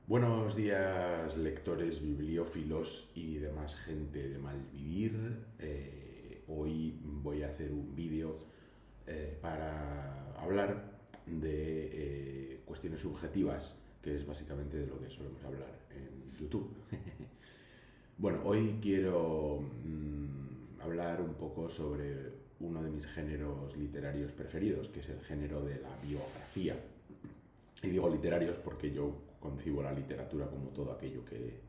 Buenos días, lectores, bibliófilos y demás gente de mal vivir. Hoy voy a hacer un vídeo para hablar de cuestiones subjetivas, que es básicamente de lo que solemos hablar en YouTube. Bueno, hoy quiero hablar un poco sobre uno de mis géneros literarios preferidos, que es el género de la biografía. Y digo literarios porque yo concibo la literatura como todo aquello que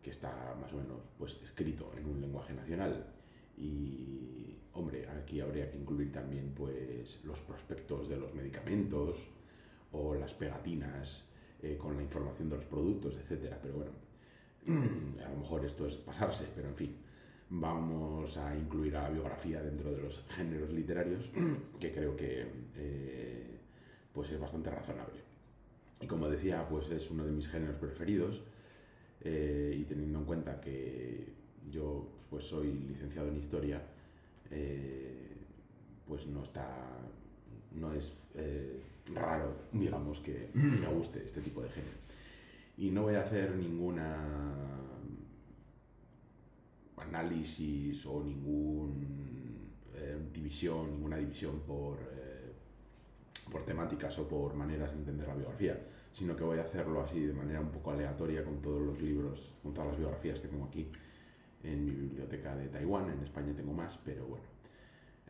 está más o menos pues, escrito en un lenguaje nacional. Y, hombre, aquí habría que incluir también pues, los prospectos de los medicamentos o las pegatinas con la información de los productos, etcétera. Pero bueno, a lo mejor esto es pasarse, pero en fin, vamos a incluir a la biografía dentro de los géneros literarios, que creo que pues es bastante razonable. Y como decía, pues es uno de mis géneros preferidos, y teniendo en cuenta que yo pues soy licenciado en historia, pues no es raro, digamos, que me guste este tipo de género. Y no voy a hacer ninguna análisis o ninguna división por temáticas o por maneras de entender la biografía, sino que voy a hacerlo así de manera un poco aleatoria con todos los libros, con todas las biografías que tengo aquí en mi biblioteca de Taiwán. En España tengo más, pero bueno,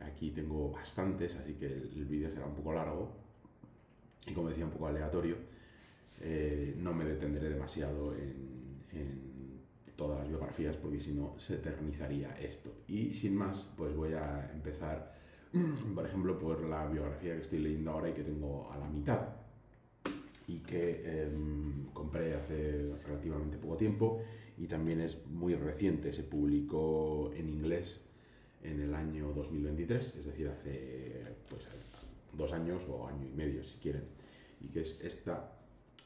aquí tengo bastantes, así que el vídeo será un poco largo y, como decía, un poco aleatorio. No me detendré demasiado en todas las biografías porque si no se eternizaría esto. Y sin más, pues voy a empezar, por ejemplo, por la biografía que estoy leyendo ahora y que tengo a la mitad y que compré hace relativamente poco tiempo, y también es muy reciente. Se publicó en inglés en el año 2023, es decir, hace pues 2 años o año y medio si quieren, y que es esta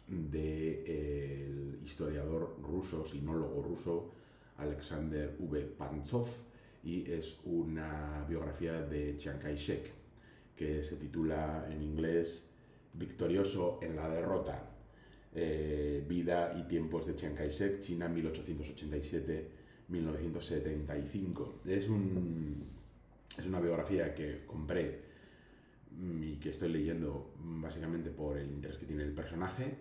del historiador ruso, sinólogo ruso, Alexander V. Pantsov, y es una biografía de Chiang Kai-shek, que se titula en inglés Victorioso en la derrota, vida y tiempos de Chiang Kai-shek, China 1887-1975. Es una biografía que compré y que estoy leyendo básicamente por el interés que tiene el personaje,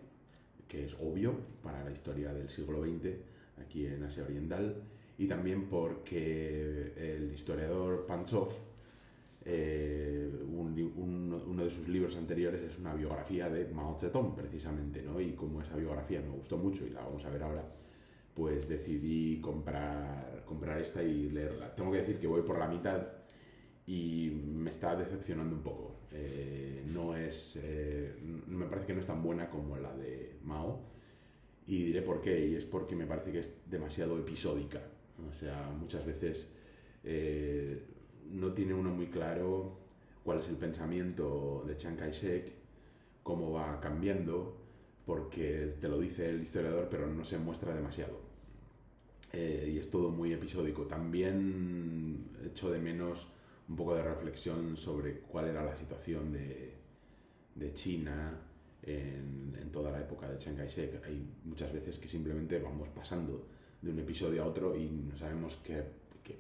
que es obvio para la historia del siglo XX aquí en Asia Oriental, y también porque el historiador Pantsov, uno de sus libros anteriores es una biografía de Mao Zedong, precisamente, ¿no? Y como esa biografía me gustó mucho y la vamos a ver ahora, pues decidí comprar esta y leerla. Tengo que decir que voy por la mitad y me está decepcionando un poco. Me parece que no es tan buena como la de Mao, y diré por qué. Y es porque me parece que es demasiado episódica. O sea, muchas veces no tiene uno muy claro cuál es el pensamiento de Chiang Kai-shek, cómo va cambiando, porque te lo dice el historiador, pero no se muestra demasiado. Y es todo muy episódico. También echo de menos un poco de reflexión sobre cuál era la situación de China en toda la época de Chiang Kai-shek. Hay muchas veces que simplemente vamos pasando de un episodio a otro y no sabemos qué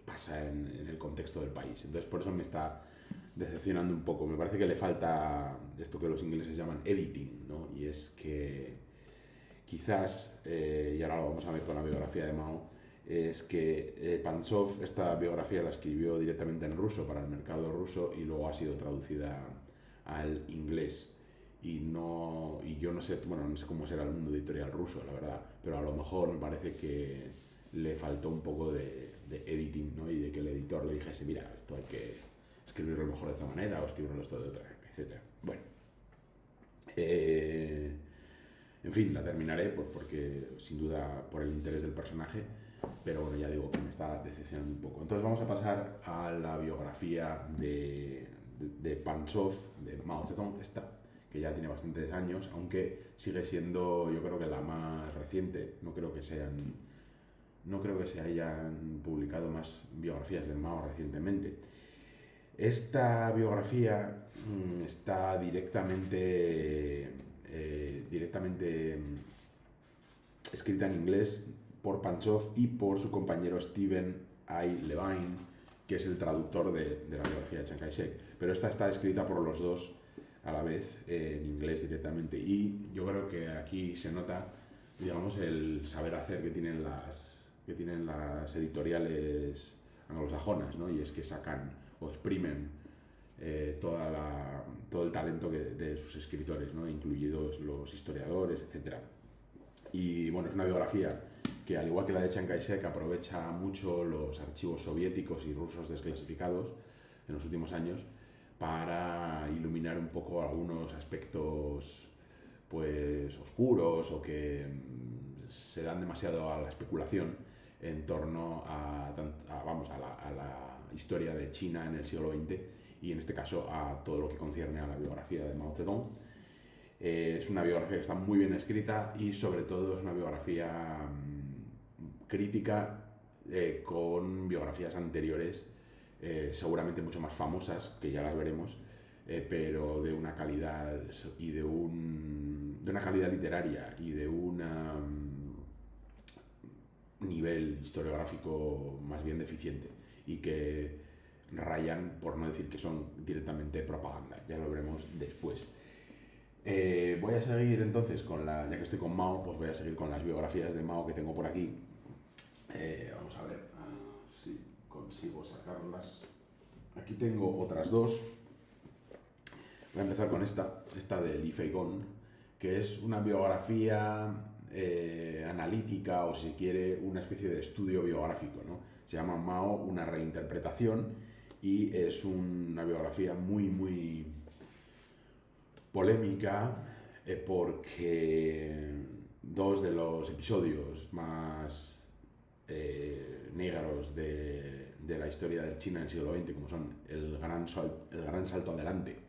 pasa en el contexto del país. Entonces, por eso me está decepcionando un poco. Me parece que le falta esto que los ingleses llaman editing, ¿no? Y es que quizás, y ahora lo vamos a ver con la biografía de Mao, es que Pantsov esta biografía la escribió directamente en ruso para el mercado ruso y luego ha sido traducida al inglés. Y yo no sé, bueno, no sé cómo será el mundo editorial ruso, la verdad, pero a lo mejor me parece que le faltó un poco de editing, ¿no? Y de que el editor le dijese, mira, esto hay que escribirlo mejor de esta manera o escribirlo esto de otra, etc. Bueno, en fin, la terminaré porque sin duda por el interés del personaje, pero bueno, ya digo que me está decepcionando un poco. Entonces vamos a pasar a la biografía de Pantsov, de Mao Zedong, esta, que ya tiene bastantes años, aunque sigue siendo, yo creo que la más reciente. No creo que se hayan publicado más biografías de Mao recientemente. Esta biografía está directamente escrita en inglés por Panchov y por su compañero Steven I. Levine, que es el traductor de la biografía de Chiang Kai-shek. Pero esta está escrita por los dos a la vez, en inglés directamente. Y yo creo que aquí se nota, digamos, el saber hacer que tienen las editoriales anglosajonas, ¿no? Y es que sacan o exprimen todo el talento de sus escritores, ¿no? Incluidos los historiadores, etc. Y bueno, es una biografía que, al igual que la de Chiang Kai-shek, aprovecha mucho los archivos soviéticos y rusos desclasificados en los últimos años para iluminar un poco algunos aspectos pues oscuros o que se dan demasiado a la especulación en torno a la historia de China en el siglo XX y en este caso a todo lo que concierne a la biografía de Mao Zedong. Es una biografía que está muy bien escrita y sobre todo es una biografía crítica con biografías anteriores seguramente mucho más famosas, que ya las veremos, pero de una calidad y de una calidad literaria y de un nivel historiográfico más bien deficiente y que rayan, por no decir que son directamente propaganda. Ya lo veremos después. Voy a seguir entonces ya que estoy con Mao, pues voy a seguir con las biografías de Mao que tengo por aquí. Vamos a ver si consigo sacarlas. Aquí tengo otras dos. Voy a empezar con esta de Li Feigong, que es una biografía analítica, o si quiere, una especie de estudio biográfico, ¿no? Se llama Mao, una reinterpretación, y es una biografía muy, muy polémica porque dos de los episodios más negros de la historia de China en el siglo XX, como son el gran salto adelante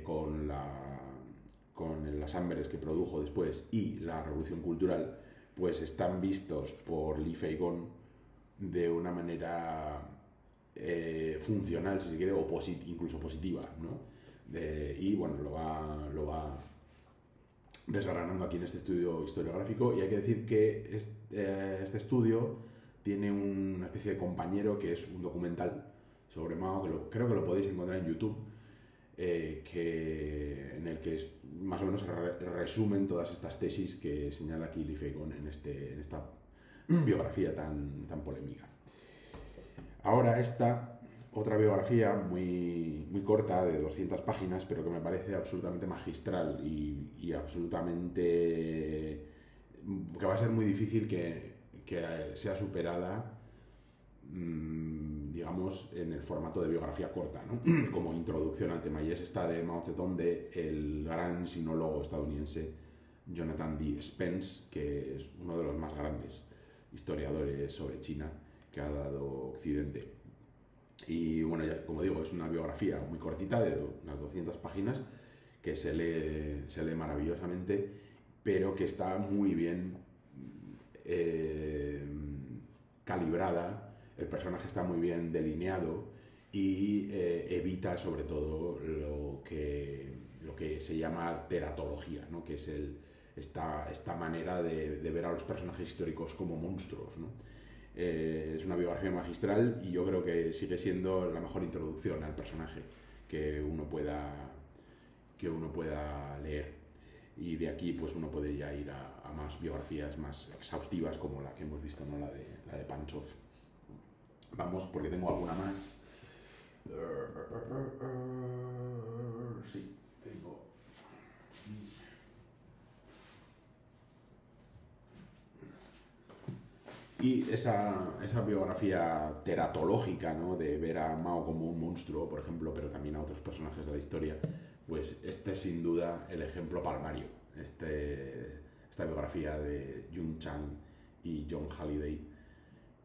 con las hambres que produjo después y la revolución cultural, pues están vistos por Li Feigong de una manera funcional, si se quiere, o incluso positiva, ¿no? Y bueno, lo va desgranando aquí en este estudio historiográfico, y hay que decir que este estudio tiene una especie de compañero que es un documental sobre Mao, que creo que lo podéis encontrar en YouTube, en el que más o menos resumen todas estas tesis que señala aquí Li Feigong en esta biografía tan polémica. Ahora otra biografía muy, muy corta, de 200 páginas, pero que me parece absolutamente magistral y absolutamente que va a ser muy difícil que sea superada, digamos, en el formato de biografía corta, ¿no? Como introducción al tema, y es esta de Mao Zedong del gran sinólogo estadounidense Jonathan D. Spence, que es uno de los más grandes historiadores sobre China que ha dado Occidente. Y bueno, ya, como digo, es una biografía muy cortita, de unas 200 páginas, que se lee maravillosamente, pero que está muy bien calibrada. El personaje está muy bien delineado y evita sobre todo lo que se llama teratología, ¿no? Que es esta manera de ver a los personajes históricos como monstruos, ¿no? Es una biografía magistral y yo creo que sigue siendo la mejor introducción al personaje que uno pueda leer, y de aquí pues uno puede ya ir a más biografías más exhaustivas como la que hemos visto, ¿no? La de Panchov. Vamos, porque tengo alguna más. Sí, tengo. Y esa biografía teratológica, ¿no? De ver a Mao como un monstruo, por ejemplo, pero también a otros personajes de la historia, pues este es sin duda el ejemplo palmario. Esta biografía de Jun Chang y John Halliday,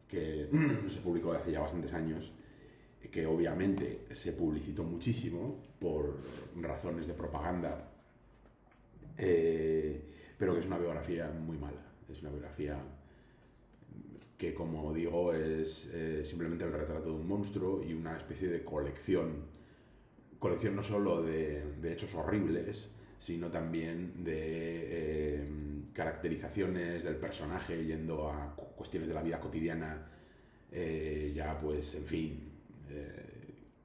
que se publicó hace ya bastantes años, que obviamente se publicitó muchísimo por razones de propaganda, pero que es una biografía muy mala. Es una biografía que, como digo, es simplemente el retrato de un monstruo y una especie de colección no solo de hechos horribles, sino también de caracterizaciones del personaje yendo a cuestiones de la vida cotidiana, ya pues, en fin,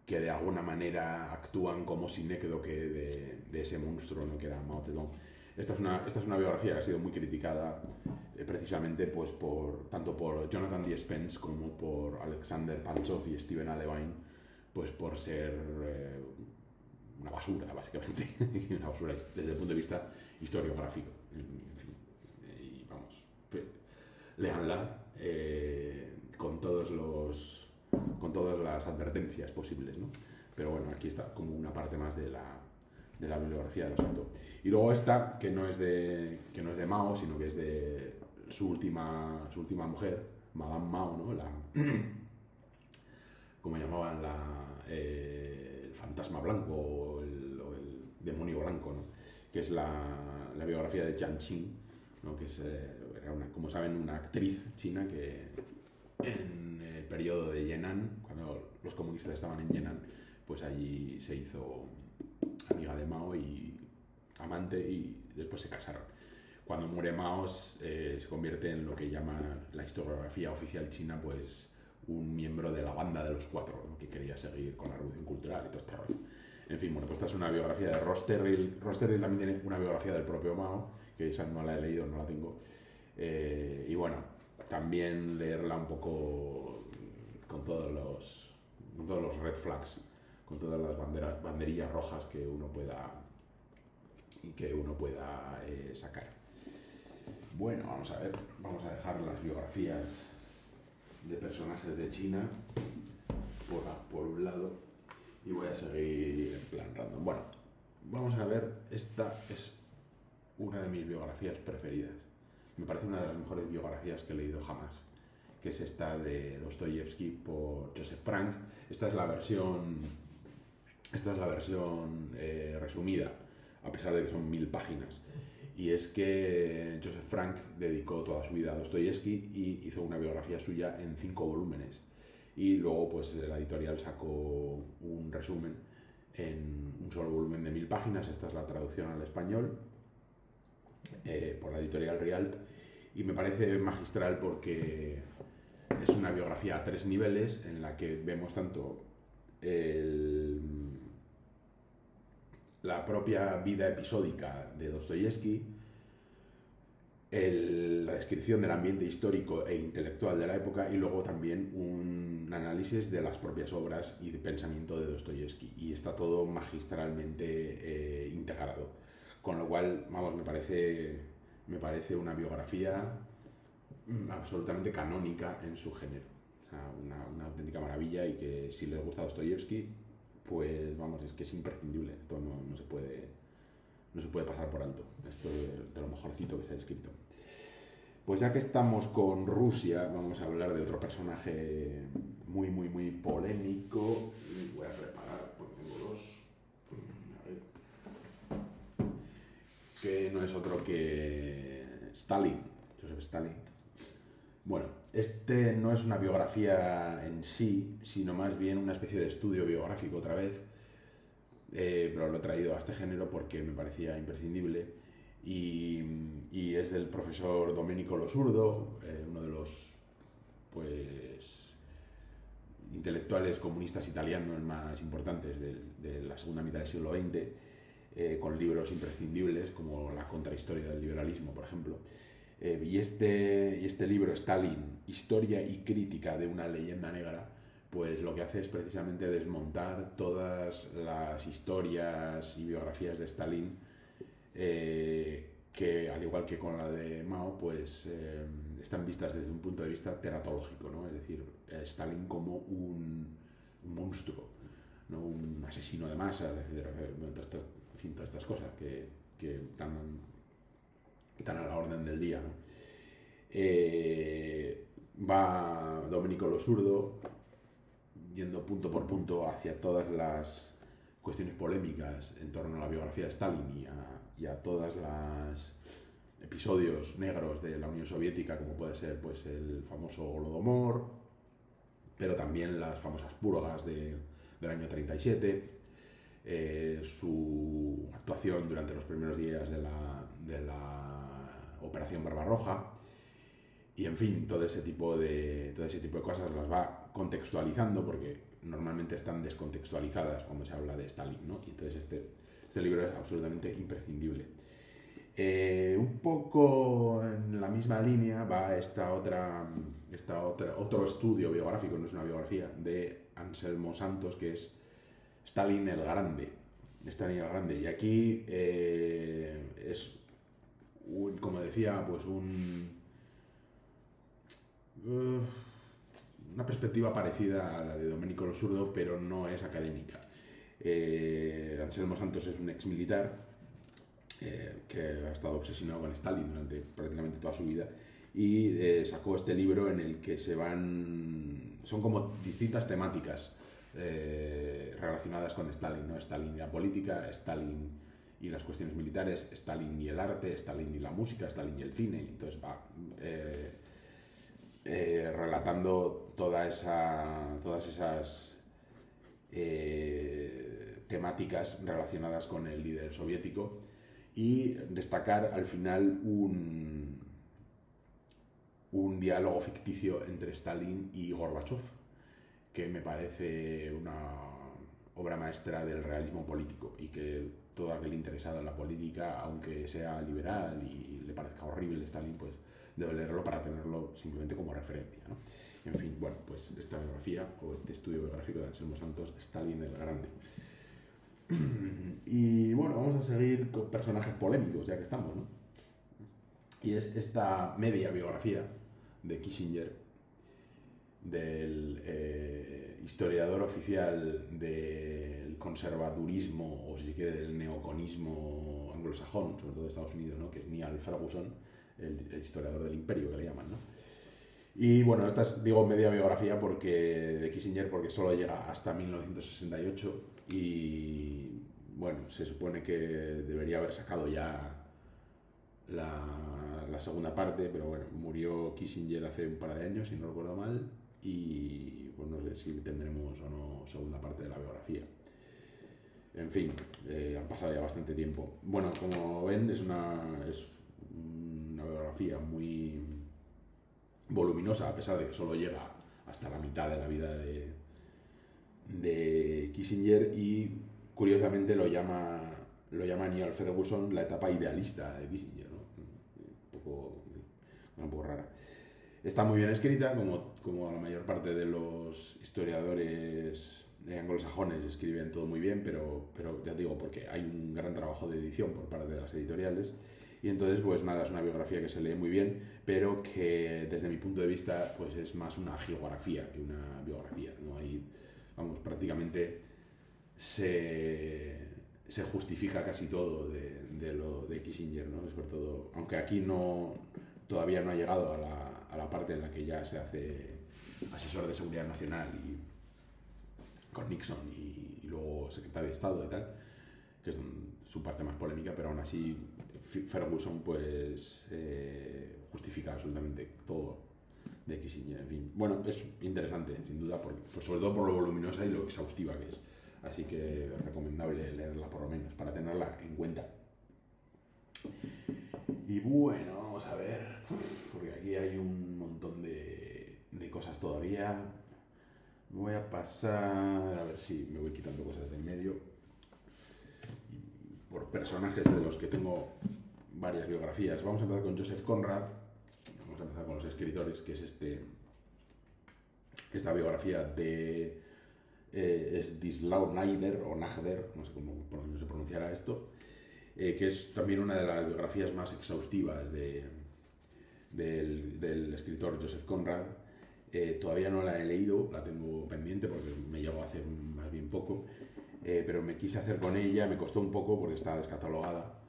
que de alguna manera actúan como sinécdoque de ese monstruo, ¿no?, que era Mao Zedong. Esta es una biografía que ha sido muy criticada precisamente pues, tanto por Jonathan D. Spence como por Alexander Panchov y Steven A. Levine, pues por ser una basura, básicamente, una basura desde el punto de vista historiográfico. En fin, y vamos, léanla con todas las advertencias posibles, ¿no? Pero bueno, aquí está como una parte más de la bibliografía del asunto. Y luego esta, que no es de Mao, sino que es de su última mujer, Madame Mao, ¿no? Como llamaban, el fantasma blanco o el demonio blanco, ¿no? Que es la biografía de Jiang Qing, ¿no? Que era como saben, una actriz china que en el periodo de Yenan, cuando los comunistas estaban en Yenan, pues allí se hizo amiga de Mao y amante, y después se casaron. Cuando muere Mao, se convierte en lo que llama la historiografía oficial china, pues un miembro de la banda de los cuatro, ¿no?, que quería seguir con la revolución cultural y todo este rollo. En fin, bueno, pues esta es una biografía de Ross Terrell. Ross Terrell también tiene una biografía del propio Mao, que esa no la he leído, no la tengo. Y bueno, también leerla un poco con todos los red flags, con todas las banderillas rojas que uno pueda sacar. Bueno, vamos a ver, vamos a dejar las biografías de personajes de China por un lado y voy a seguir en plan random. Bueno, vamos a ver, esta es una de mis biografías preferidas. Me parece una de las mejores biografías que he leído jamás, que es esta de Dostoyevsky por Joseph Frank. Esta es la versión resumida, a pesar de que son 1000 páginas. Y es que Joseph Frank dedicó toda su vida a Dostoyevsky y hizo una biografía suya en 5 volúmenes. Y luego pues la editorial sacó un resumen en un solo volumen de 1000 páginas. Esta es la traducción al español por la editorial Rialt. Y me parece magistral porque es una biografía a 3 niveles en la que vemos tanto la propia vida episódica de Dostoyevsky, la descripción del ambiente histórico e intelectual de la época, y luego también un análisis de las propias obras y de pensamiento de Dostoyevsky. Y está todo magistralmente integrado. Con lo cual, vamos, me parece una biografía absolutamente canónica en su género. O sea, una auténtica maravilla, y que si les gusta Dostoyevsky, pues vamos, es que es imprescindible. Esto no se puede pasar por alto. Esto es de lo mejorcito que se ha escrito. Pues ya que estamos con Rusia, vamos a hablar de otro personaje muy, muy, muy polémico. Voy a preparar, porque tengo dos. A ver. Que no es otro que Stalin, Joseph Stalin. Bueno, este no es una biografía en sí, sino más bien una especie de estudio biográfico otra vez, pero lo he traído a este género porque me parecía imprescindible, y es del profesor Domenico Lo Surdo, uno de los pues intelectuales comunistas italianos más importantes de la segunda mitad del siglo XX, con libros imprescindibles como La contrahistoria del liberalismo, por ejemplo. Y este libro, Stalin, Historia y crítica de una leyenda negra, pues lo que hace es precisamente desmontar todas las historias y biografías de Stalin, que al igual que con la de Mao, pues están vistas desde un punto de vista teratológico, ¿no? Es decir, Stalin como un monstruo, ¿no? Un asesino de masas, etc. En fin, todas estas cosas que están a la orden del día, ¿no? Va Domenico Lo Surdo yendo punto por punto hacia todas las cuestiones polémicas en torno a la biografía de Stalin y a todos los episodios negros de la Unión Soviética, como puede ser pues el famoso Holodomor, pero también las famosas purgas del año 37, su actuación durante los primeros días de la Operación Barbarroja, y en fin, todo ese tipo de cosas las va contextualizando, porque normalmente están descontextualizadas cuando se habla de Stalin, ¿no? Y entonces este libro es absolutamente imprescindible. Un poco en la misma línea va otro estudio biográfico, no es una biografía, de Anselmo Santos, que es Stalin el Grande. Y aquí es, como decía, pues una perspectiva parecida a la de Domenico Lo Surdo, pero no es académica. Anselmo Santos es un ex militar que ha estado obsesionado con Stalin durante prácticamente toda su vida, y sacó este libro en el que son como distintas temáticas relacionadas con Stalin, ¿no? Stalin y la política, Stalin y las cuestiones militares, Stalin y el arte, Stalin y la música, Stalin y el cine. Entonces va relatando todas esas temáticas relacionadas con el líder soviético, y destacar al final un diálogo ficticio entre Stalin y Gorbachev, que me parece una obra maestra del realismo político, y que todo aquel interesado en la política, aunque sea liberal y le parezca horrible Stalin, pues debe leerlo para tenerlo simplemente como referencia, ¿no? En fin, bueno, pues esta biografía, o este estudio biográfico de Anselmo Santos, Stalin el Grande. Y bueno, vamos a seguir con personajes polémicos, ya que estamos, ¿no? Y es esta media biografía de Kissinger, del historiador oficial del conservadurismo, o si se quiere del neoconismo anglosajón, sobre todo de Estados Unidos, ¿no? Que es Niall Ferguson, el historiador del imperio, que le llaman, ¿no? Y bueno, esta es, digo, media biografía de Kissinger, porque solo llega hasta 1968, y bueno, se supone que debería haber sacado ya la segunda parte, pero bueno, murió Kissinger hace un par de años, si no recuerdo mal, y pues no sé si tendremos o no segunda parte de la biografía. En fin, han pasado ya bastante tiempo. Bueno, como ven, es una biografía muy voluminosa, a pesar de que solo llega hasta la mitad de la vida de Kissinger, y curiosamente lo llama Niall Ferguson la etapa idealista de Kissinger, ¿no? Un poco rara. Está muy bien escrita, como la mayor parte de los historiadores anglosajones escriben todo muy bien, pero ya digo, porque hay un gran trabajo de edición por parte de las editoriales, y entonces pues nada, es una biografía que se lee muy bien, pero que desde mi punto de vista pues es más una geografía que una biografía, ¿no? Ahí, vamos, prácticamente se justifica casi todo de lo de Kissinger, ¿no? Sobre todo, aunque aquí todavía no ha llegado a la parte en la que ya se hace asesor de seguridad nacional y con Nixon y luego secretario de Estado y tal, que es su parte más polémica, pero aún así Ferguson pues justifica absolutamente todo de Kissinger. En fin, bueno, es interesante, sin duda, pues sobre todo por lo voluminosa y lo exhaustiva que es. Así que es recomendable leerla por lo menos, para tenerla en cuenta. Y bueno, vamos a ver, porque aquí hay un montón de cosas todavía. Voy a pasar, a ver si me voy quitando cosas de en medio. Por personajes de los que tengo varias biografías. Vamos a empezar con Joseph Conrad. Vamos a empezar con los escritores, que es esta biografía de Zdzislaw Nagder, o Nagder, no sé cómo se pronunciará esto, que es también una de las biografías más exhaustivas del escritor Joseph Conrad. Todavía no la he leído, la tengo pendiente porque me llegó hace más bien poco, pero me quise hacer con ella, me costó un poco porque está descatalogada.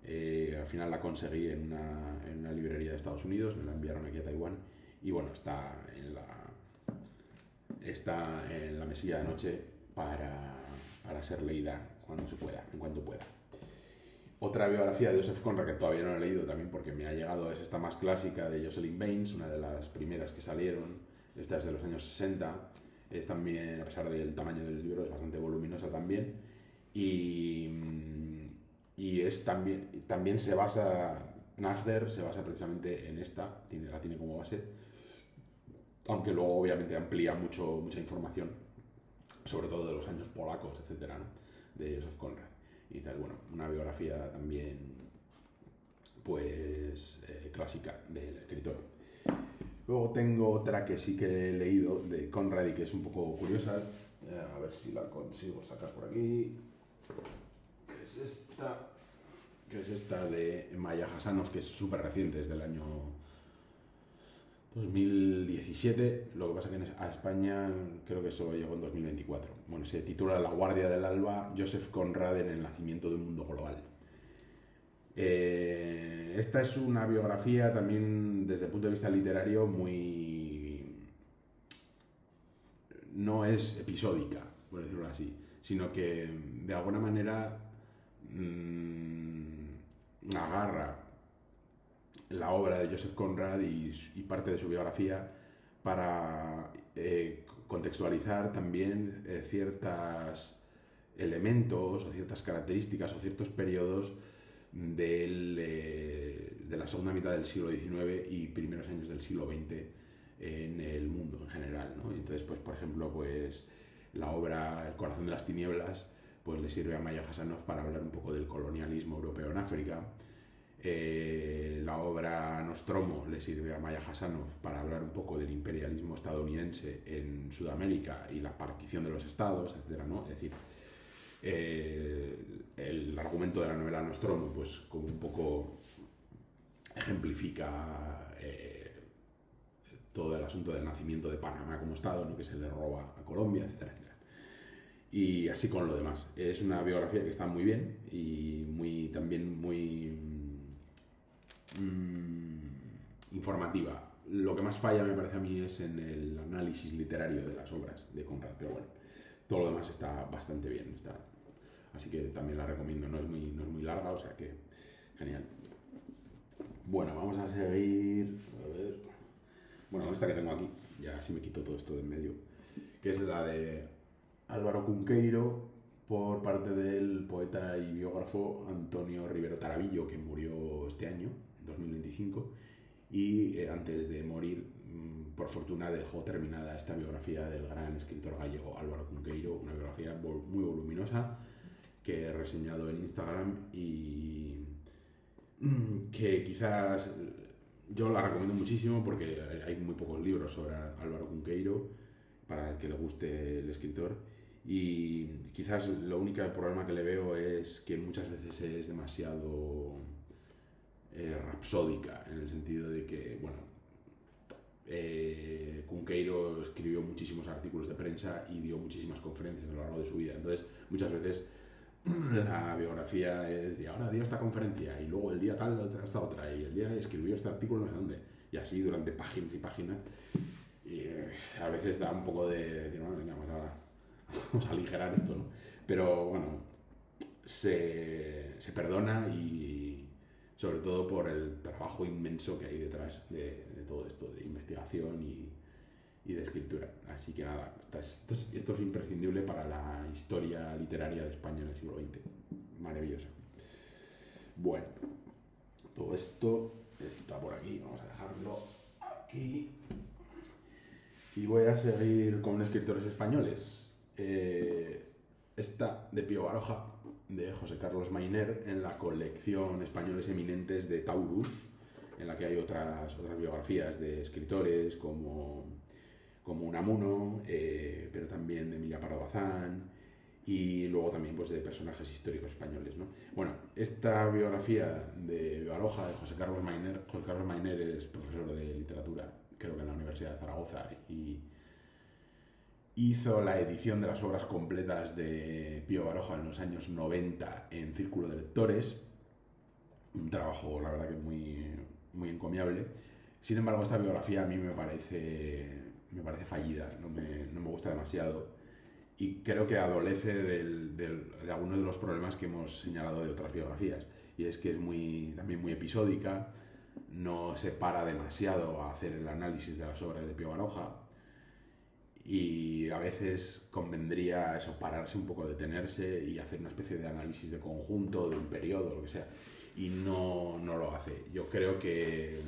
Al final la conseguí en una librería de Estados Unidos, me la enviaron aquí a Taiwán, y bueno, está en la mesilla de noche para ser leída cuando se pueda, en cuanto pueda. Otra biografía de Joseph Conrad que todavía no he leído también porque me ha llegado es esta más clásica de Jocelyn Baines, una de las primeras que salieron. Esta es de los años 60, es también, a pesar del tamaño del libro, es bastante voluminosa también, y es también se basa Nachder se basa precisamente en esta, la tiene como base, aunque luego obviamente amplía mucha información, sobre todo de los años polacos, etcétera, ¿no? De Joseph Conrad. Y tal, bueno, una biografía también, pues, clásica del escritor. Luego tengo otra que sí que he leído de Conrad y que es un poco curiosa. A ver si la consigo sacar por aquí. Que es esta de Maya Hasanov, que es súper reciente, es del año 2017. Lo que pasa que a España creo que solo llegó en 2024. Bueno, se titula La Guardia del Alba, Joseph Conrad en el nacimiento de un mundo global. Esta es una biografía también desde el punto de vista literario no es episódica, por decirlo así, sino que de alguna manera agarra la obra de Joseph Conrad y parte de su biografía para contextualizar también ciertos elementos o ciertas características o ciertos periodos de la segunda mitad del siglo XIX y primeros años del siglo XX en el mundo en general, ¿no? Entonces, pues, por ejemplo, pues, la obra El corazón de las tinieblas pues le sirve a Maya Hasanov para hablar un poco del colonialismo europeo en África. La obra Nostromo le sirve a Maya Hasanov para hablar un poco del imperialismo estadounidense en Sudamérica y la partición de los estados, etcétera, ¿no? Es decir, el argumento de la novela Nostromo, pues como un poco ejemplifica todo el asunto del nacimiento de Panamá como estado, ¿no? Que se le roba a Colombia, etcétera, etcétera. Y así con lo demás. Es una biografía que está muy bien y también muy informativa. Lo que más falla, me parece a mí, es en el análisis literario de las obras de Conrad, pero bueno, todo lo demás está bastante bien. Así que también la recomiendo, no es muy larga, o sea que genial. Bueno, vamos a seguir. A ver. Bueno, esta que tengo aquí, ya así me quito todo esto de en medio, que es la de Álvaro Cunqueiro, por parte del poeta y biógrafo Antonio Rivero Tarabillo, que murió este año, en 2025, y antes de morir, por fortuna, dejó terminada esta biografía del gran escritor gallego Álvaro Cunqueiro, una biografía muy voluminosa que he reseñado en Instagram y que quizás yo la recomiendo muchísimo porque hay muy pocos libros sobre Álvaro Cunqueiro para el que le guste el escritor, y quizás lo único problema que le veo es que muchas veces es demasiado rapsódica, en el sentido de que, bueno, Cunqueiro escribió muchísimos artículos de prensa y dio muchísimas conferencias a lo largo de su vida, entonces muchas veces la biografía es y ahora dio esta conferencia y luego el día tal esta otra y el día escribió este artículo no sé dónde, y así durante páginas y páginas, y a veces da un poco de decir, bueno, venga, vamos a aligerar esto, ¿no? Pero bueno, se perdona, y sobre todo por el trabajo inmenso que hay detrás de todo esto de investigación y de escritura. Así que nada, esto es imprescindible para la historia literaria de España en el siglo XX. Maravilloso. Bueno, todo esto está por aquí, vamos a dejarlo aquí. Y voy a seguir con escritores españoles. Esta de Pío Baroja, de José Carlos Mainer, en la colección Españoles Eminentes de Taurus, en la que hay otras biografías de escritores como Unamuno, pero también de Emilia Pardo Bazán, y luego también pues de personajes históricos españoles, ¿no? Bueno, esta biografía de Baroja, de José Carlos Mainer es profesor de literatura, creo que en la Universidad de Zaragoza, y hizo la edición de las obras completas de Pío Baroja en los años 90 en Círculo de Lectores, un trabajo, la verdad, que muy encomiable. Sin embargo, esta biografía a mí me parece fallida, no me gusta demasiado, y creo que adolece de algunos de los problemas que hemos señalado de otras biografías, y es que es también muy episódica, no se para demasiado a hacer el análisis de las obras de Pío Baroja, y a veces convendría eso, pararse un poco, detenerse y hacer una especie de análisis de conjunto, de un periodo, lo que sea. y no lo hace. Yo creo que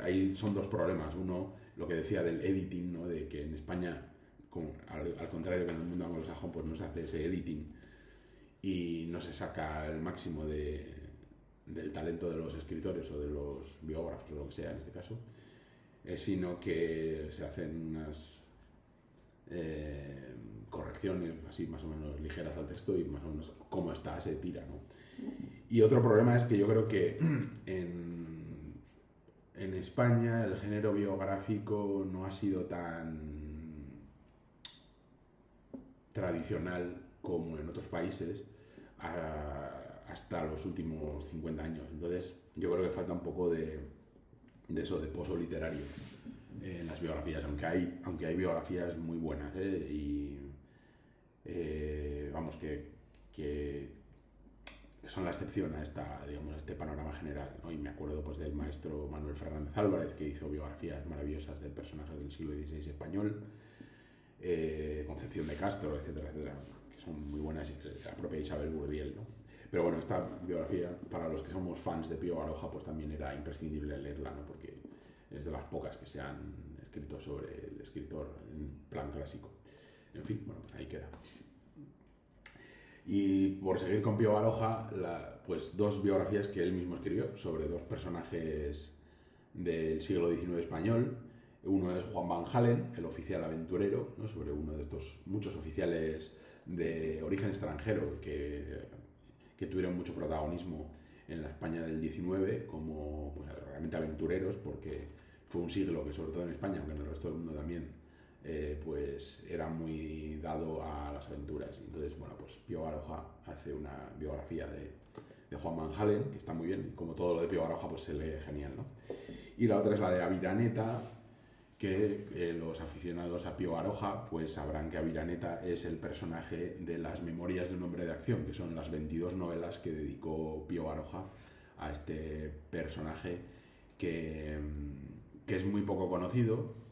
ahí son dos problemas. Uno, lo que decía del editing, ¿no? De que en España, al contrario que en el mundo anglosajón, pues no se hace ese editing y no se saca el máximo del talento de los escritores o de los biógrafos o lo que sea en este caso, sino que se hacen unas correcciones así más o menos ligeras al texto y más o menos como está se tira, ¿no? Y otro problema es que yo creo que en España el género biográfico no ha sido tan tradicional como en otros países hasta los últimos 50 años. Entonces yo creo que falta un poco de eso, de pozo literario en las biografías, aunque hay biografías muy buenas, y vamos, que son la excepción a este panorama general, ¿no? Y me acuerdo pues del maestro Manuel Fernández Álvarez, que hizo biografías maravillosas de personajes del siglo XVI español, Concepción de Castro, etcétera, etcétera, que son muy buenas, la propia Isabel Burdiel, ¿no? Pero bueno, esta biografía, para los que somos fans de Pío Baroja, pues también era imprescindible leerla, ¿no? Porque es de las pocas que se han escrito sobre el escritor en plan clásico. En fin, bueno, pues ahí queda. Y por seguir con Pío Baroja, pues dos biografías que él mismo escribió sobre dos personajes del siglo XIX español. Uno es Juan Van Halen, el oficial aventurero, ¿no? Sobre uno de estos muchos oficiales de origen extranjero que tuvieron mucho protagonismo en la España del XIX, como pues, realmente aventureros, porque fue un siglo que, sobre todo en España, aunque en el resto del mundo también, pues era muy dado a las aventuras. Entonces, bueno, pues Pío Baroja hace una biografía de Juan Van Halen, que está muy bien, y como todo lo de Pío Baroja, pues se lee genial, ¿no? Y la otra es la de Aviraneta, que los aficionados a Pío Baroja pues sabrán que Aviraneta es el personaje de las Memorias de un hombre de acción, que son las 22 novelas que dedicó Pío Baroja a este personaje que es muy poco conocido.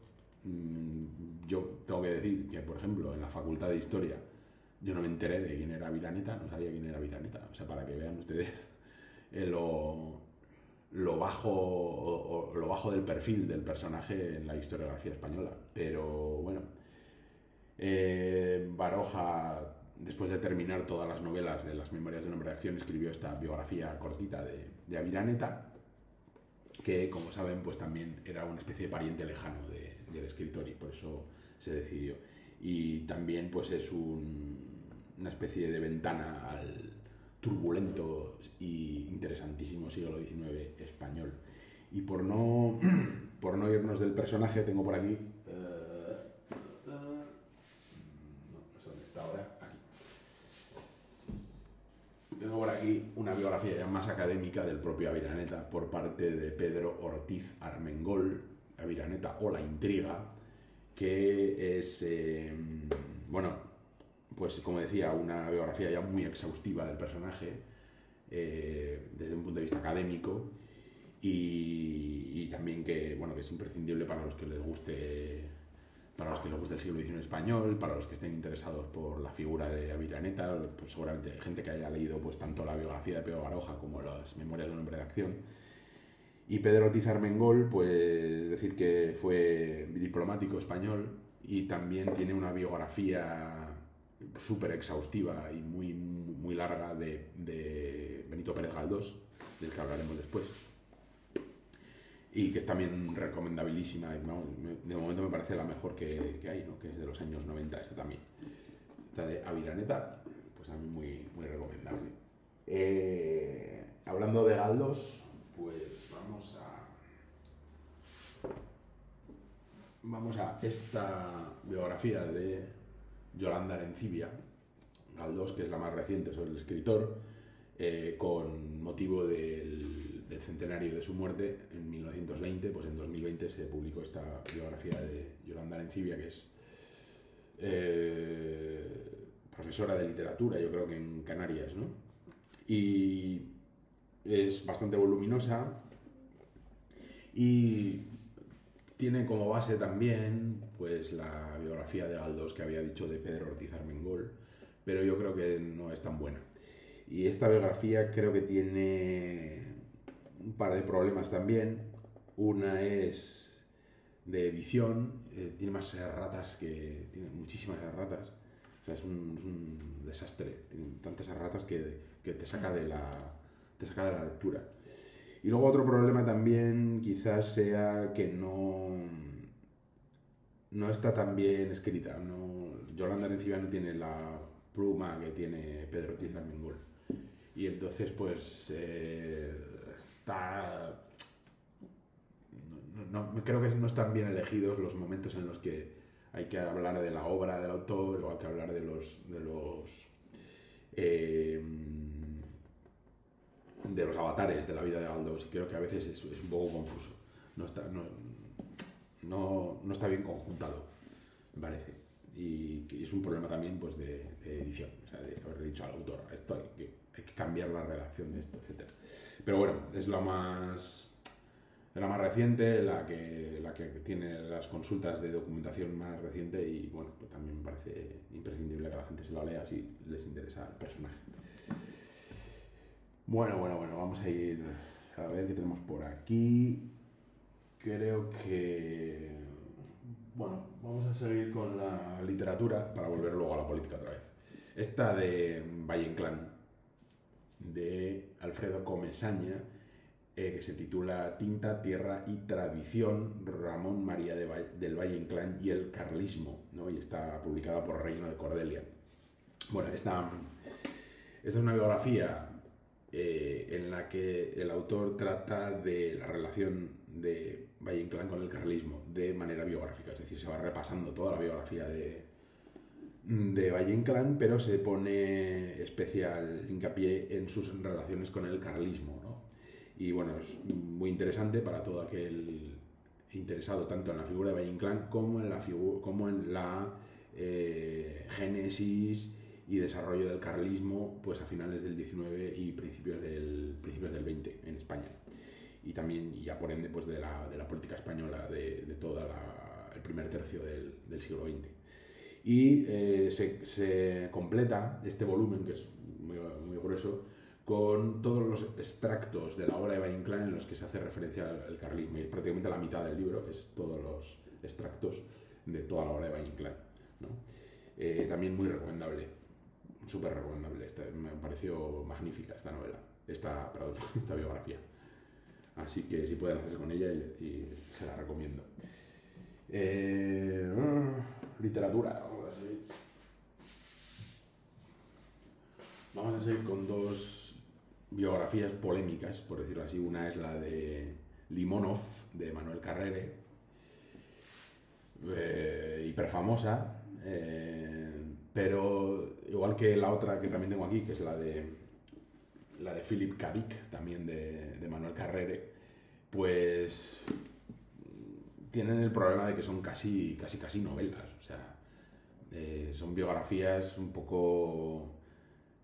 Yo tengo que decir que, por ejemplo, en la Facultad de Historia yo no me enteré de quién era Aviraneta, no sabía quién era Aviraneta. O sea, para que vean ustedes lo bajo del perfil del personaje en la historiografía española. Pero bueno, Baroja, después de terminar todas las novelas de las Memorias de un hombre de acción, escribió esta biografía cortita de Aviraneta, que, como saben, pues también era una especie de pariente lejano del escritor, y por eso se decidió. Y también pues es una especie de ventana al turbulento y interesantísimo siglo XIX español. Y por no irnos del personaje, tengo por aquí no sé dónde está ahora, aquí tengo por aquí una biografía ya más académica del propio Aviraneta por parte de Pedro Ortiz Armengol, Aviraneta o la intriga, que es bueno, pues como decía, una biografía ya muy exhaustiva del personaje desde un punto de vista académico, y también que, bueno, que es imprescindible para los que les guste el siglo XIX español, para los que estén interesados por la figura de Aviraneta, pues seguramente hay gente que haya leído pues tanto la biografía de Pío Baroja como las Memorias de un hombre de acción. Y Pedro Ortiz Armengol, pues decir que fue diplomático español y también tiene una biografía súper exhaustiva y muy, muy larga de Benito Pérez Galdós, del que hablaremos después, y que es también recomendabilísima. De momento me parece la mejor que hay, ¿no? Que es de los años 90, esta también. Esta de Aviraneta, pues a mí muy, muy recomendable. Hablando de Galdós, pues vamos a esta biografía de Yolanda Arencibia Galdós, que es la más reciente sobre el escritor, con motivo del centenario de su muerte en 1920. Pues en 2020 se publicó esta biografía de Yolanda Arencibia, que es profesora de literatura, yo creo que en Canarias, ¿no? Y es bastante voluminosa y tiene como base también pues la biografía de Galdós que había dicho de Pedro Ortiz Armengol, pero yo creo que no es tan buena. Y esta biografía creo que tiene un par de problemas también. Una es de edición, tiene más erratas tiene muchísimas erratas. O sea, es un desastre. Tiene tantas erratas que te saca de la lectura. Y luego otro problema también quizás sea que no está tan bien escrita. Yolanda Arencibia no tiene la pluma que tiene Pedro Ortiz Armengol. Y entonces pues está... creo que no están bien elegidos los momentos en los que hay que hablar de la obra del autor o hay que hablar de los avatares de la vida de Galdós, y creo que a veces es un poco confuso. No está bien conjuntado, me parece. Y es un problema también pues de edición, o sea, de haber dicho al autor, esto hay que cambiar la redacción de esto, etc. Pero bueno, es la más reciente, la que tiene las consultas de documentación más reciente, y bueno, pues también me parece imprescindible que la gente se la lea si les interesa el personaje. Bueno, vamos a ir a ver qué tenemos por aquí. Creo que... Bueno, vamos a seguir con la literatura para volver luego a la política otra vez. Esta de Valle Inclán, de Alfredo Comesaña, que se titula Tinta, Tierra y Tradición, Ramón María del Valle Inclán y el Carlismo, ¿no? Y está publicada por Reino de Cordelia. Bueno, esta es una biografía en la que el autor trata de la relación de Valle Inclán con el carlismo de manera biográfica, es decir, se va repasando toda la biografía de Valle Inclán, pero se pone especial hincapié en sus relaciones con el carlismo, ¿no? Y bueno, es muy interesante para todo aquel interesado tanto en la figura de Valle Inclán como en la génesis y desarrollo del carlismo pues a finales del 19 y principios del 20 en España, y también ya por ende pues de la política española de todo el primer tercio del siglo XX. Y se completa este volumen, que es muy, muy grueso, con todos los extractos de la obra de Valle Inclán en los que se hace referencia al carlismo, y prácticamente la mitad del libro es todos los extractos de toda la obra de Valle Inclán, ¿no? También muy recomendable, súper recomendable. Me pareció magnífica esta novela, esta biografía. Así que si pueden hacer con ella y se la recomiendo. Literatura, vamos a seguir con dos biografías polémicas, por decirlo así. Una es la de Limonov, de Manuel Carrere, hiperfamosa, pero igual que la otra que también tengo aquí, que es la de Philip K. Dick, también de Manuel Carrere, pues tienen el problema de que son casi novelas, o sea, son biografías un poco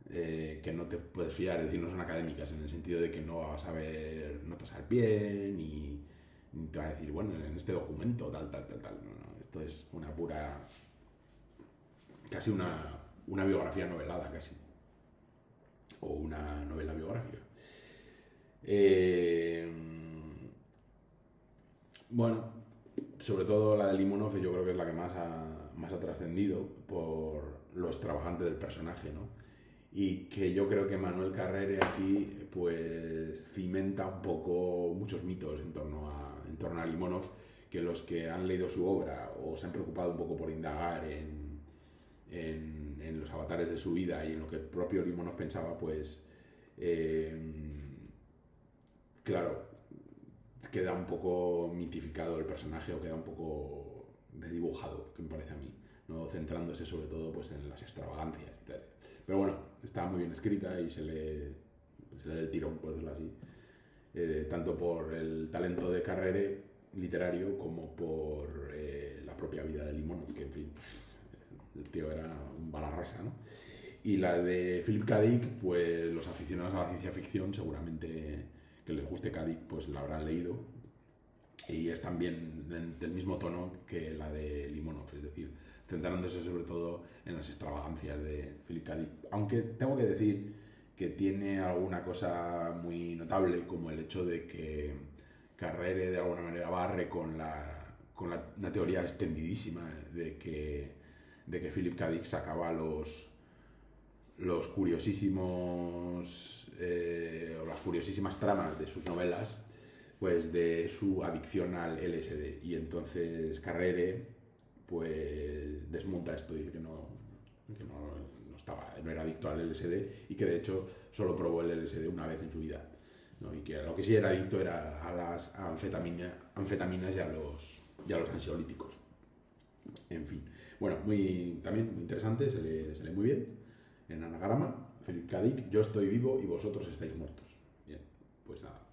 que no te puedes fiar, es decir, no son académicas, en el sentido de que no vas a ver notas al pie, ni te va a decir, bueno, en este documento tal. No, esto es una pura, casi una biografía novelada, casi, o una novela biográfica. Bueno, sobre todo la de Limonov yo creo que es la que más ha trascendido por lo extravagante del personaje, ¿no? Y que yo creo que Manuel Carrere aquí pues cimenta un poco muchos mitos en torno a Limonov, que los que han leído su obra o se han preocupado un poco por indagar en los avatares de su vida y en lo que el propio Limonov pensaba, pues claro, queda un poco mitificado el personaje, o queda un poco desdibujado, que me parece a mí, ¿no? Centrándose sobre todo pues en las extravagancias y tal. Pero bueno, está muy bien escrita y se lee del tirón, por decirlo así, tanto por el talento de Carrere literario como por la propia vida de Limonov, que en fin, el tío era un bala rasa, ¿no? Y la de Philip K. Dick, pues los aficionados a la ciencia ficción seguramente que les guste K. Dick pues la habrán leído, y es también del mismo tono que la de Limonov, es decir, centrándose sobre todo en las extravagancias de Philip K. Dick. Aunque tengo que decir que tiene alguna cosa muy notable, como el hecho de que Carrere de alguna manera barre con la teoría extendidísima de que Philip K. Dick sacaba los curiosísimos o las curiosísimas tramas de sus novelas, pues de su adicción al LSD. Y entonces Carrere pues desmonta esto y dice que no era adicto al LSD y que de hecho solo probó el LSD una vez en su vida, ¿no? Y que lo que sí era adicto era a las anfetaminas y a los ansiolíticos. En fin, bueno, también muy interesante, se lee muy bien en anagrama. Philip K. Dick, yo estoy vivo y vosotros estáis muertos. Bien, pues nada.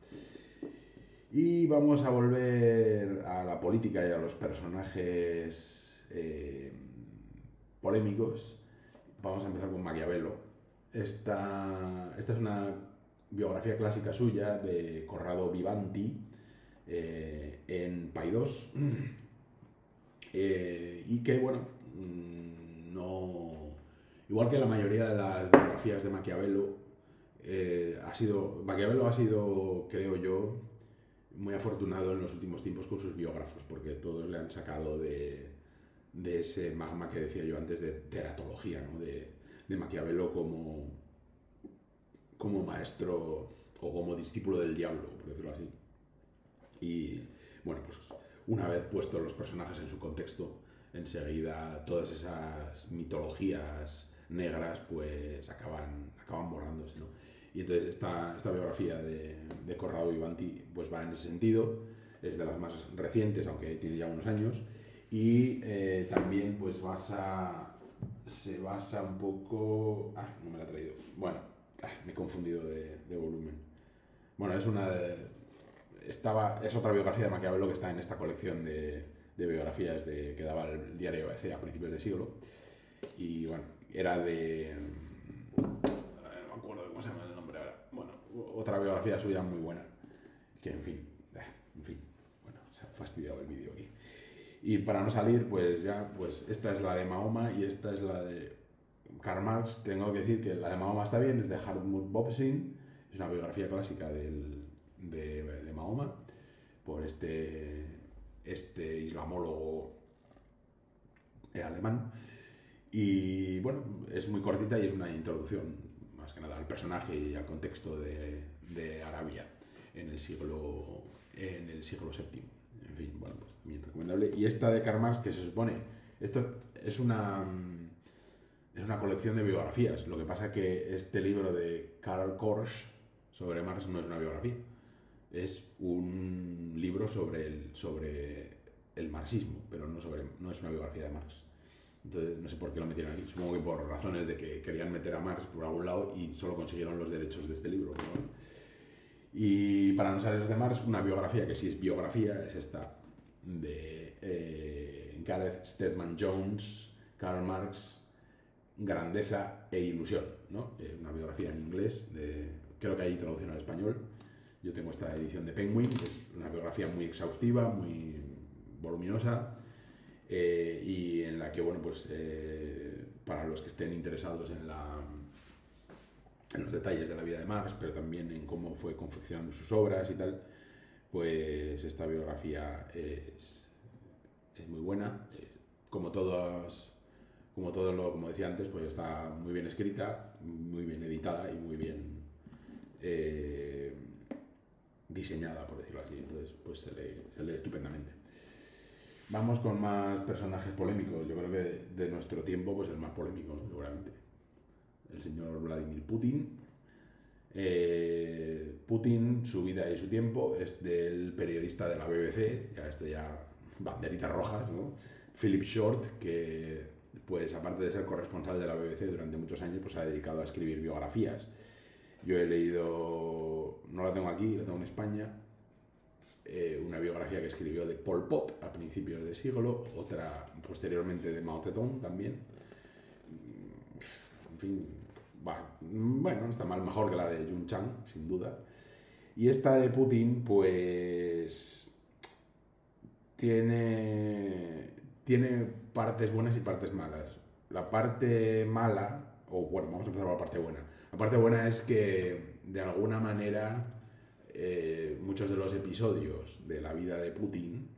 Y vamos a volver a la política y a los personajes polémicos. Vamos a empezar con Maquiavelo. Esta es una biografía clásica suya de Corrado Vivanti en Paidós. Y que, bueno, no... Igual que la mayoría de las biografías de Maquiavelo, Maquiavelo ha sido, creo yo, muy afortunado en los últimos tiempos con sus biógrafos, porque todos le han sacado de ese magma que decía yo antes de teratología, ¿no? de Maquiavelo como maestro o como discípulo del diablo, por decirlo así. Y bueno, pues una vez puestos los personajes en su contexto, enseguida todas esas mitologías negras pues acaban borrándose, ¿no? Y entonces esta biografía de Corrado Vivanti pues va en ese sentido, es de las más recientes, aunque tiene ya unos años, y también pues se basa un poco... no me la he traído. Bueno, me he confundido de volumen. Bueno, es otra biografía de Maquiavelo que está en esta colección de biografías que daba el diario ABC a principios de siglo. Y bueno, era de... no me acuerdo cómo se llama el nombre ahora. Bueno, otra biografía suya muy buena. Que en fin, bueno, se ha fastidiado el vídeo aquí. Y para no salir, pues esta es la de Mahoma y esta es la de Karl Marx. Tengo que decir que la de Mahoma está bien, es de Hartmut Bobsin, es una biografía clásica de Mahoma, por este islamólogo alemán. Y bueno, es muy cortita y es una introducción, más que nada, al personaje y al contexto de Arabia en el siglo VII. En fin, bueno, pues bien recomendable. Y esta de Karl Marx, que se supone, esto es una colección de biografías. Lo que pasa que este libro de Karl Korsch sobre Marx no es una biografía, es un libro sobre el marxismo, pero no es una biografía de Marx. Entonces no sé por qué lo metieron aquí, supongo que por razones de que querían meter a Marx por algún lado y solo consiguieron los derechos de este libro, ¿no? Y para no salir de Marx, una biografía que sí es biografía es esta de Gareth Stedman Jones, Karl Marx, Grandeza e Ilusión, ¿no? Una biografía en inglés, creo que hay traducción al español. Yo tengo esta edición de Penguin, que es una biografía muy exhaustiva, muy voluminosa, y en la que, bueno, pues para los que estén interesados en los detalles de la vida de Marx, pero también en cómo fue confeccionando sus obras y tal, pues esta biografía es muy buena. Como decía antes, pues está muy bien escrita, muy bien editada y muy bien diseñada, por decirlo así. Entonces pues se lee estupendamente. Vamos con más personajes polémicos. Yo creo que de nuestro tiempo pues el más polémico, ¿no? Seguramente el señor Vladimir Putin. Putin, su vida y su tiempo, es del periodista de la BBC, ya banderitas rojas, ¿no? Philip Short, que pues aparte de ser corresponsal de la BBC durante muchos años, pues se ha dedicado a escribir biografías. Yo he leído, no la tengo aquí, la tengo en España, una biografía que escribió de Pol Pot a principios de siglo, otra posteriormente de Mao Zedong también. En fin, bueno, no está mal, mejor que la de Jun Chang, sin duda. Y esta de Putin, pues tiene partes buenas y partes malas. La parte mala, o bueno, vamos a empezar por la parte buena. La La parte buena es que, de alguna manera, muchos de los episodios de la vida de Putin,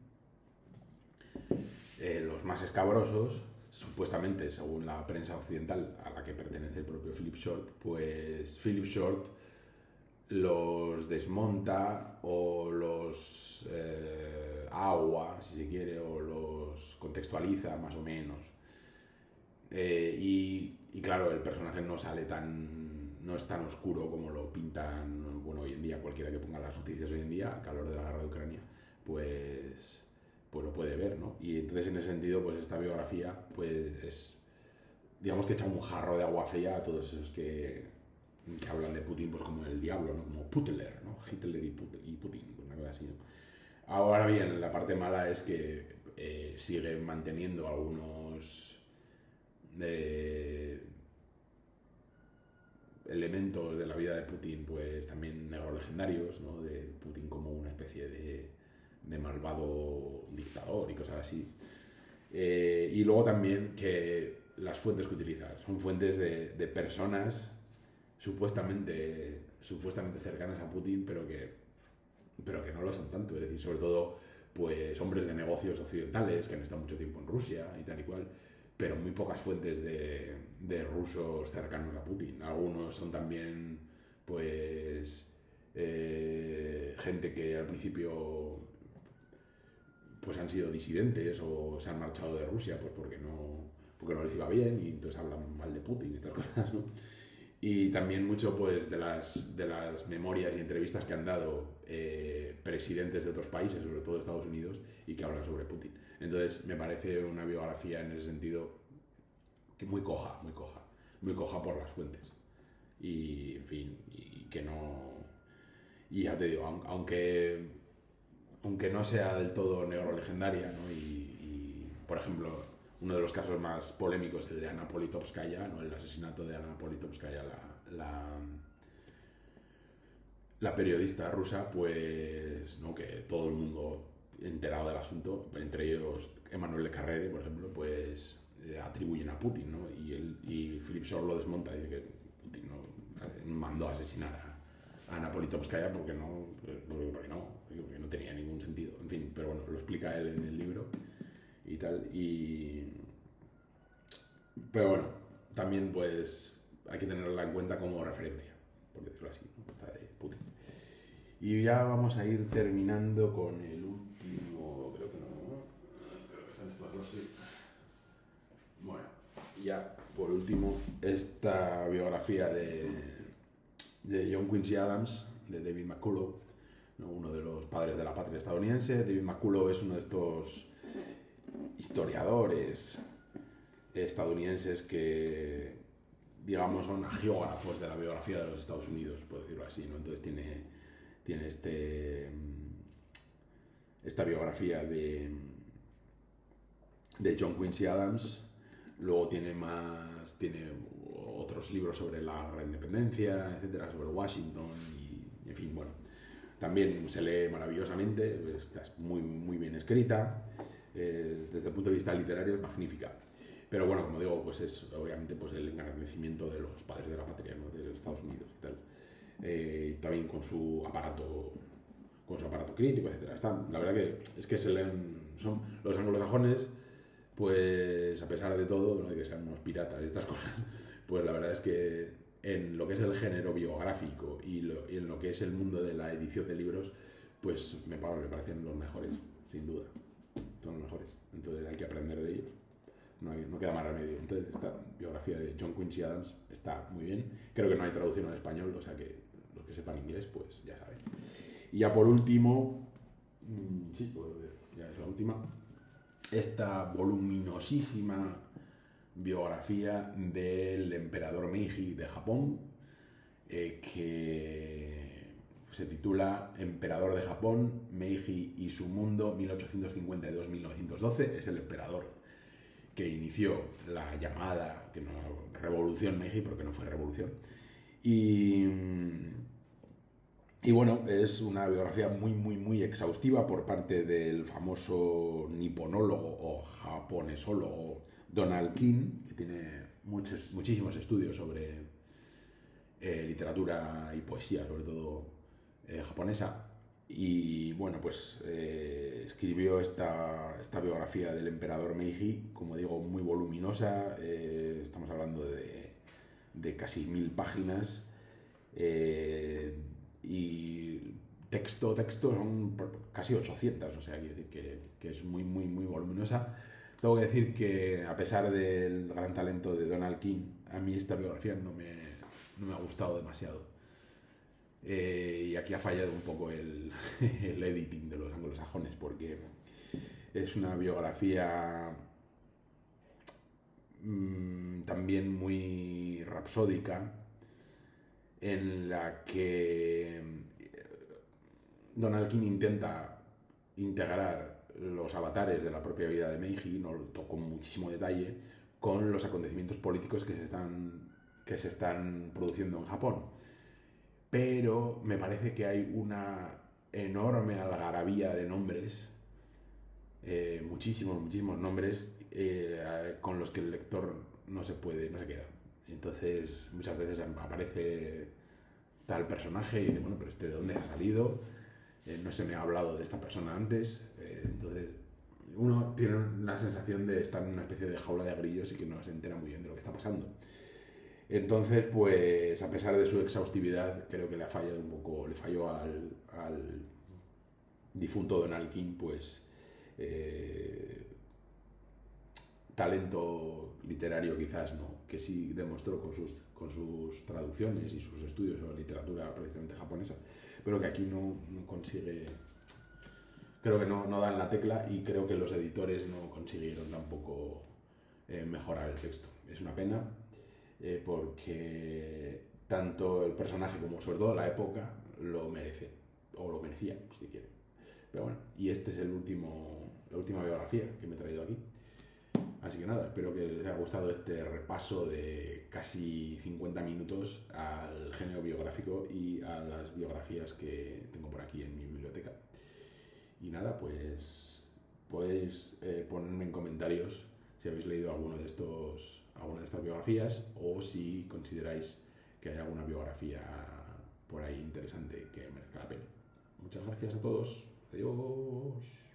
los más escabrosos, supuestamente, según la prensa occidental a la que pertenece el propio Philip Short, pues Philip Short los desmonta o los agua, si se quiere, o los contextualiza más o menos. Y claro, el personaje no es tan oscuro como lo pintan, bueno, hoy en día, cualquiera que ponga las noticias hoy en día, al calor de la guerra de Ucrania, pues lo puede ver, ¿no? Y entonces, en ese sentido, pues esta biografía, pues es, digamos que echa un jarro de agua fría a todos esos que hablan de Putin, pues como el diablo, ¿no? Como Putler, ¿no? Hitler y Putin, una cosa así, ¿no? Ahora bien, la parte mala es que sigue manteniendo algunos elementos de la vida de Putin, pues también negrolegendarios, ¿no? De Putin como una especie de malvado dictador y cosas así. Y luego también que las fuentes que utilizas son fuentes de personas supuestamente cercanas a Putin, pero que no lo son tanto. Es decir, sobre todo, pues hombres de negocios occidentales que han estado mucho tiempo en Rusia y tal y cual, pero muy pocas fuentes de rusos cercanos a Putin. Algunos son también, pues, gente que al principio pues han sido disidentes o se han marchado de Rusia pues porque no les iba bien y entonces hablan mal de Putin y estas cosas, ¿no? Y también mucho pues de las memorias y entrevistas que han dado presidentes de otros países, sobre todo de Estados Unidos, y que hablan sobre Putin. Entonces me parece una biografía en ese sentido que muy coja por las fuentes. Y en fin, y que no... Y ya te digo, aunque no sea del todo negrolegendaria, ¿no? Y por ejemplo, uno de los casos más polémicos, el de Anna Politkovskaya, ¿no? El asesinato de Anna Politkovskaya, la periodista rusa, pues, ¿no? Que todo el mundo enterado del asunto, entre ellos Emmanuel Le Carrere, por ejemplo, pues atribuyen a Putin, ¿no? Y Philip Shore lo desmonta y dice que Putin no mandó a asesinar a Anna Politkovskaya porque no tenía ningún sentido. En fin, pero bueno, lo explica él en el libro y tal. Pero bueno, también pues hay que tenerla en cuenta como referencia, por decirlo así, ¿no? De Putin. Y ya vamos a ir terminando con el último, creo que están estas dos, sí. Bueno, y ya por último, esta biografía de John Quincy Adams, de David McCullough, ¿no? Uno de los padres de la patria estadounidense. David McCullough es uno de estos historiadores estadounidenses que, digamos, son geógrafos de la biografía de los Estados Unidos, por decirlo así, ¿no? Entonces tiene esta biografía de John Quincy Adams. Luego tiene otros libros sobre la guerra de independencia, etcétera, sobre Washington y en fin, bueno, también se lee maravillosamente, está muy, muy bien escrita, desde el punto de vista literario es magnífica. Pero bueno, como digo, pues es obviamente pues el engrandecimiento de los padres de la patria, ¿no? De los Estados Unidos y tal. También con su aparato crítico, etcétera. La verdad que es que se leen, son los anglosajones, pues a pesar de todo, no de que sean unos piratas y estas cosas, pues la verdad es que en lo que es el género biográfico y en lo que es el mundo de la edición de libros, pues me parecen los mejores, sin duda. Son los mejores. Entonces hay que aprender de ellos. No queda más remedio. Entonces esta biografía de John Quincy Adams está muy bien. Creo que no hay traducción al español, o sea que los que sepan inglés, pues ya saben. Y ya por último, sí, pues ya es la última, esta voluminosísima biografía del emperador Meiji de Japón, que se titula Emperador de Japón, Meiji y su mundo 1852-1912. Es el emperador que inició la llamada revolución Meiji, porque no fue revolución. Y bueno, es una biografía muy, muy, muy exhaustiva por parte del famoso niponólogo o japonesólogo Donald King, que tiene muchísimos estudios sobre literatura y poesía, sobre todo japonesa. Y bueno, pues escribió esta biografía del emperador Meiji, como digo, muy voluminosa. Estamos hablando de casi 1000 páginas. Y texto son casi 800, o sea, quiero decir que es muy, muy, muy voluminosa. Tengo que decir que, a pesar del gran talento de Donald King, a mí esta biografía no me ha gustado demasiado. Y aquí ha fallado un poco el editing de los anglosajones, porque es una biografía también muy rapsódica, en la que Donald King intenta integrar los avatares de la propia vida de Meiji, no lo tocó con muchísimo detalle, con los acontecimientos políticos que se están produciendo en Japón. Pero me parece que hay una enorme algarabía de nombres, muchísimos nombres, con los que el lector no se queda. Entonces muchas veces aparece tal personaje y dice, bueno, pero ¿de dónde ha salido? No se me ha hablado de esta persona antes. Entonces uno tiene la sensación de estar en una especie de jaula de grillos y que no se entera muy bien de lo que está pasando. Entonces, pues, a pesar de su exhaustividad, creo que le falló al difunto Donald King, pues, talento literario quizás no, que sí demostró con sus traducciones y sus estudios sobre literatura precisamente japonesa, pero que aquí no consigue, creo que no dan la tecla, y creo que los editores no consiguieron tampoco mejorar el texto. Es una pena, porque tanto el personaje como sobre todo la época lo merece, o lo merecía, si quiere. Pero bueno, y este es la última biografía que me he traído aquí. Así que nada, espero que les haya gustado este repaso de casi 50 minutos al género biográfico y a las biografías que tengo por aquí en mi biblioteca. Y nada, pues podéis ponerme en comentarios si habéis leído alguna de estas biografías, o si consideráis que hay alguna biografía por ahí interesante que merezca la pena. Muchas gracias a todos. Adiós.